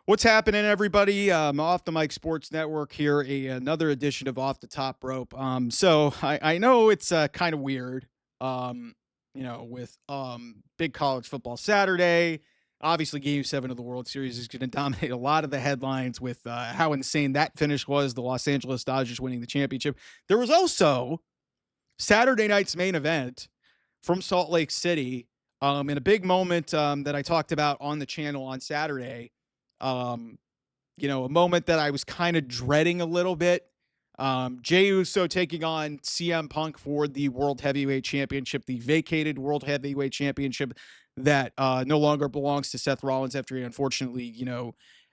What's happening, everybody? Off the Mic Sports Network here, another edition of Off the Top Rope. So I know it's kind of weird, with big college football Saturday. Obviously, Game 7 of the World Series is going to dominate a lot of the headlines with how insane that finish was, the Los Angeles Dodgers winning the championship. There was also Saturday night's main event from Salt Lake City in a big moment that I talked about on the channel on Saturday. Um, a moment that I was kind of dreading a little bit. Jey Uso taking on CM Punk for the World Heavyweight Championship, the vacated World Heavyweight Championship that no longer belongs to Seth Rollins after he unfortunately,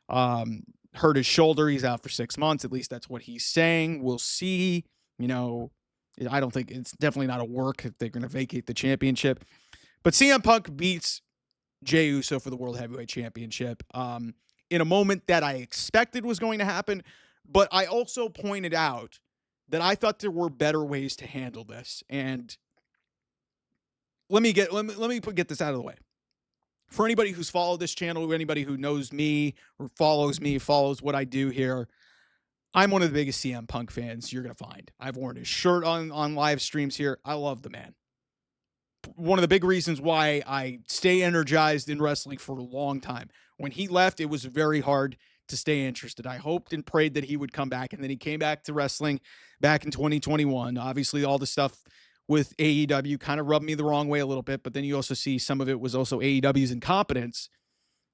hurt his shoulder. He's out for 6 months. At least that's what he's saying. We'll see. You know, I don't think it's definitely not a work if they're going to vacate the championship. But CM Punk beats Jey Uso for the World Heavyweight Championship in a moment that I expected was going to happen. But I also pointed out that I thought there were better ways to handle this. And let me get this out of the way. For anybody who's followed this channel, anybody who knows me or follows what I do here, I'm one of the biggest CM Punk fans you're going to find. I've worn his shirt on live streams here. I love the man. One of the big reasons why I stay energized in wrestling for a long time. When he left, it was very hard to stay interested. I hoped and prayed that he would come back, and then he came back to wrestling back in 2021. Obviously, all the stuff with AEW kind of rubbed me the wrong way a little bit, but then you also see some of it was also AEW's incompetence.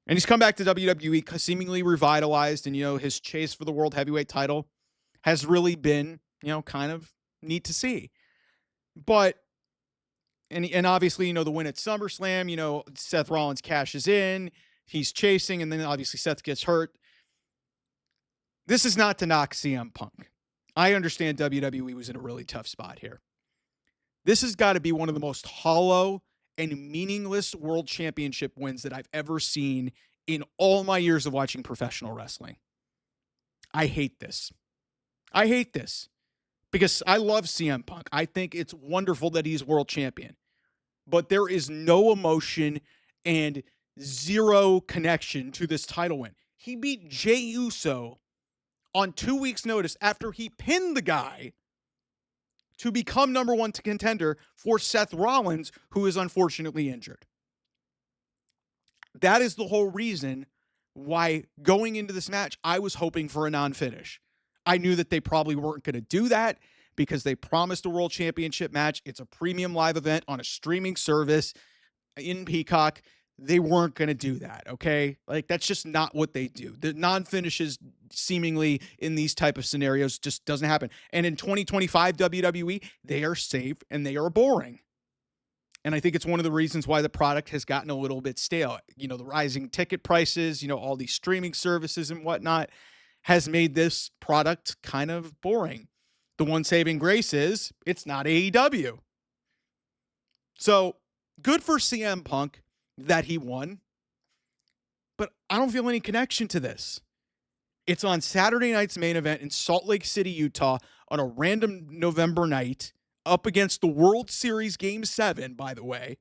And he's come back to WWE seemingly revitalized, and, his chase for the World Heavyweight title has really been, kind of neat to see. But And obviously, the win at SummerSlam, Seth Rollins cashes in, he's chasing, and then obviously Seth gets hurt. This is not to knock CM Punk. I understand WWE was in a really tough spot here. This has got to be one of the most hollow and meaningless world championship wins that I've ever seen in all my years of watching professional wrestling. I hate this. Because I love CM Punk. I think it's wonderful that he's world champion. But there is no emotion and zero connection to this title win. He beat Jey Uso on 2 weeks' notice after he pinned the guy to become number one contender for Seth Rollins, who is unfortunately injured. That is the whole reason why going into this match, I was hoping for a non-finish. I knew that they probably weren't going to do that because they promised a world championship match. It's a premium live event on a streaming service in Peacock. They weren't going to do that, okay? That's just not what they do. The non-finishes seemingly in these type of scenarios just doesn't happen. And in 2025 WWE, they are safe and they are boring. And I think it's one of the reasons why the product has gotten a little bit stale. The rising ticket prices, all these streaming services and whatnot has made this product kind of boring. The one saving grace is it's not AEW. So good for CM Punk that he won, but I don't feel any connection to this. It's on Saturday night's main event in Salt Lake City, Utah on a random November night up against the World Series Game 7, by the way.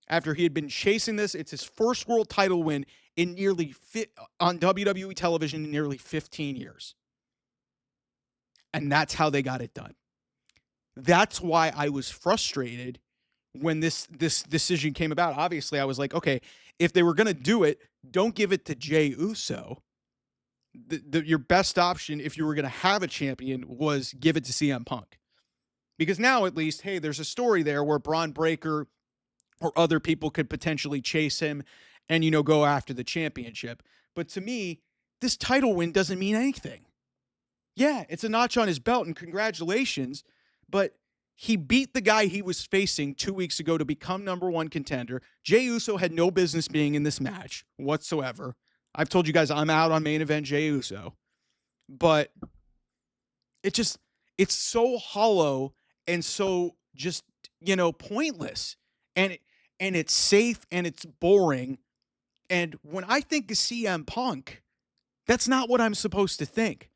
After he had been chasing this, it's his first world title win in on WWE television in nearly 15 years. And that's how they got it done. That's why I was frustrated when this decision came about. Obviously, I was like, okay, if they were going to do it, don't give it to Jey Uso. Your best option, if you were going to have a champion, was give it to CM Punk. Because now, at least, hey, there's a story there where Braun Breaker or other people could potentially chase him and, go after the championship. But to me, this title win doesn't mean anything. Yeah, it's a notch on his belt, and congratulations, but he beat the guy he was facing 2 weeks ago to become number one contender. Jey Uso had no business being in this match whatsoever. I've told you guys I'm out on main event Jey Uso. But it's so hollow and so just, pointless. And it's safe and it's boring. And when I think of CM Punk, that's not what I'm supposed to think.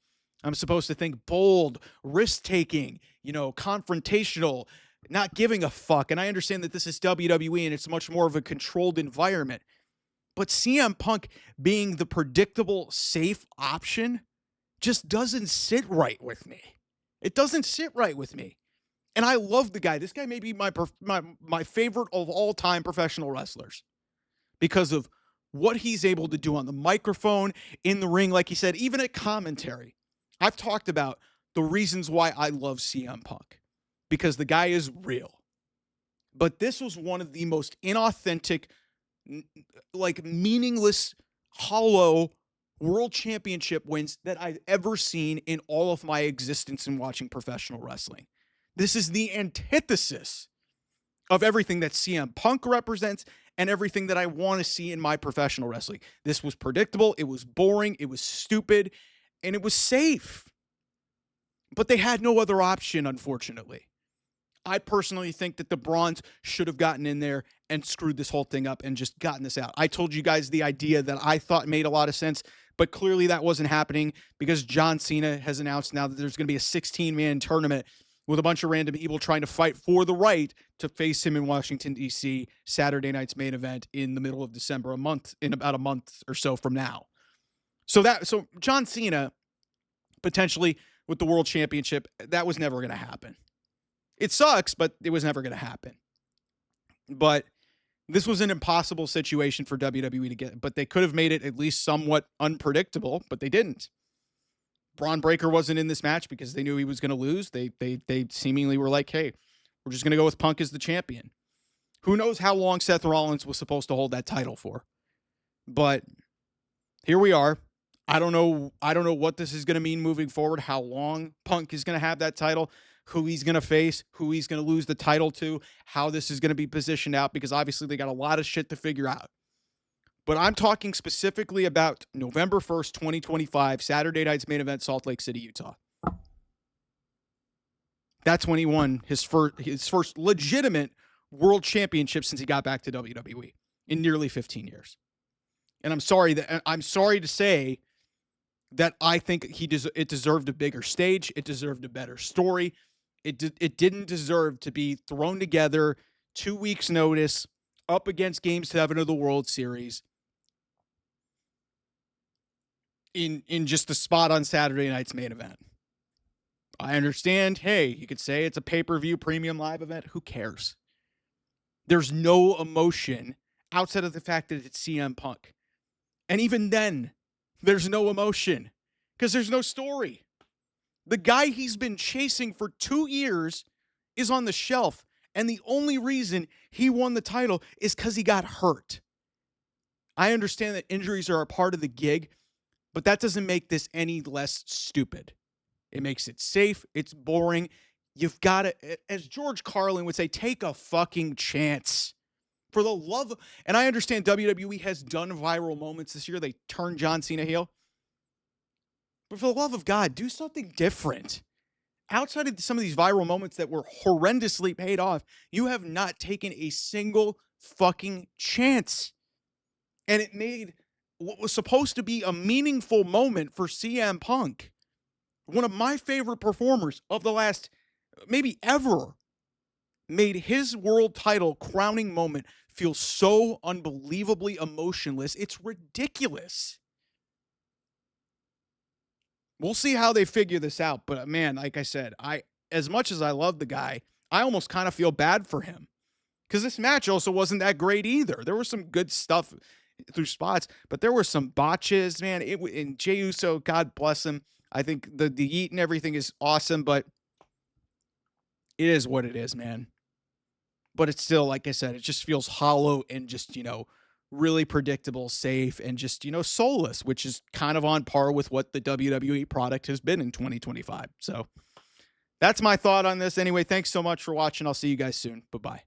I'm supposed to think bold, risk-taking, confrontational, not giving a fuck. And I understand that this is WWE and it's much more of a controlled environment. But CM Punk being the predictable, safe option just doesn't sit right with me. It doesn't sit right with me. And I love the guy. This guy may be my favorite of all time professional wrestlers because of what he's able to do on the microphone, in the ring, like he said, even at commentary. I've talked about the reasons why I love CM Punk because the guy is real. But this was one of the most inauthentic, like meaningless, hollow world championship wins that I've ever seen in all of my existence in watching professional wrestling. This is the antithesis of everything that CM Punk represents and everything that I want to see in my professional wrestling. This was predictable, it was boring, it was stupid, and it was safe. But they had no other option, unfortunately. I personally think that the Brawns should have gotten in there and screwed this whole thing up and just gotten this out. I told you guys the idea that I thought made a lot of sense, but clearly that wasn't happening because John Cena has announced now that there's going to be a 16-man tournament with a bunch of random people trying to fight for the right to face him in Washington, D.C., Saturday night's main event in the middle of December, about a month or so from now. So John Cena, potentially with the World Championship, that was never going to happen. It sucks, but it was never going to happen. But this was an impossible situation for WWE to get, but they could have made it at least somewhat unpredictable, but they didn't. Braun Breaker wasn't in this match because they knew he was going to lose. They seemingly were like, hey, we're just going to go with Punk as the champion. Who knows how long Seth Rollins was supposed to hold that title for. But here we are. I don't know what this is going to mean moving forward, how long Punk is going to have that title, who he's going to face, who he's going to lose the title to, how this is going to be positioned out, because obviously they got a lot of shit to figure out. But I'm talking specifically about November 1st, 2025, Saturday night's main event, Salt Lake City, Utah. That's when he won his first legitimate world championship since he got back to WWE in nearly 15 years. And I'm sorry to say that I think it deserved a bigger stage. It deserved a better story. It didn't deserve to be thrown together 2 weeks notice up against Game 7 of the World Series in just a spot on Saturday night's main event. I understand, hey, you could say it's a pay-per-view premium live event. Who cares? There's no emotion outside of the fact that it's CM Punk. And even then, there's no emotion because there's no story. The guy he's been chasing for 2 years is on the shelf, and the only reason he won the title is because he got hurt. I understand that injuries are a part of the gig, but that doesn't make this any less stupid. It makes it safe. It's boring. You've got to, as George Carlin would say, take a fucking chance. For the love of, and I understand WWE has done viral moments this year. They turned John Cena heel. But for the love of God, do something different. Outside of some of these viral moments that were horrendously paid off, you have not taken a single fucking chance. And it made what was supposed to be a meaningful moment for CM Punk, one of my favorite performers of the last, maybe ever, made his world title crowning moment feel so unbelievably emotionless. It's ridiculous. We'll see how they figure this out. But man, like I said, as much as I love the guy, I almost kind of feel bad for him. Because this match also wasn't that great either. There was some good stuff through spots, but there were some botches, man. And Jey Uso, God bless him. I think the yeet and everything is awesome, but it is what it is, man. But it's still, like I said, it just feels hollow and just, really predictable, safe, and just, soulless, which is kind of on par with what the WWE product has been in 2025. So that's my thought on this. Anyway, thanks so much for watching. I'll see you guys soon. Bye-bye.